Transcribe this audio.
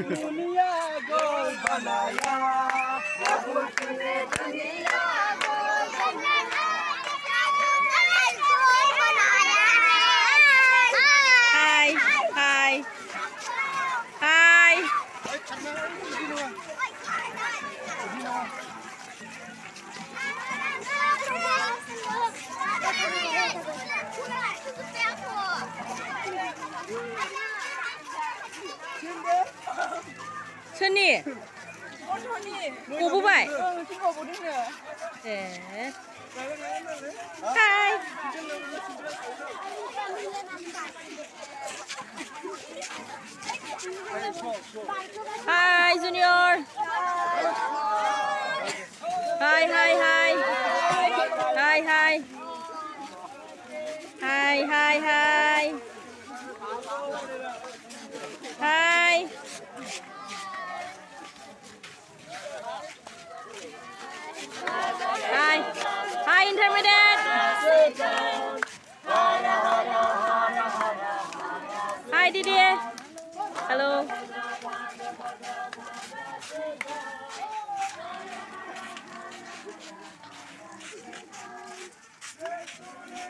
दुनिया गोल बनाया प्रभु तूने दुनिया गोल बनाया Hi, hi, hi. Sunny, gubbaय? Hi. Hi, Junior. Hi, hi, hi. Hi, hi. Hi, hi, hi. Hi. Hi. Hi, intermediate. Hi, Didier. Hello.